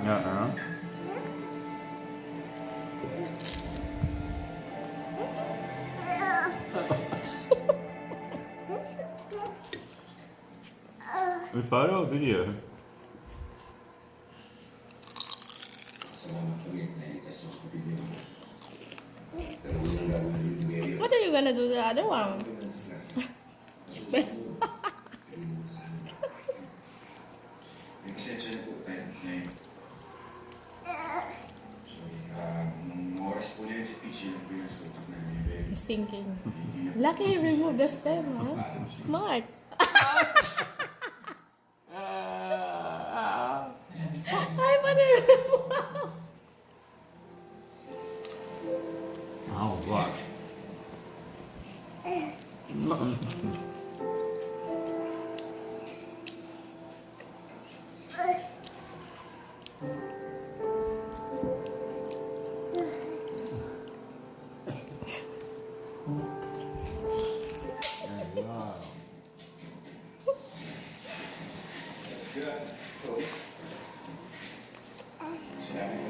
Uh-uh. May photo or video? What are you gonna do to the other one? He's thinking. Lucky he removed the stem, huh? Smart. Ay, paano remove? Oh, what? Sinabi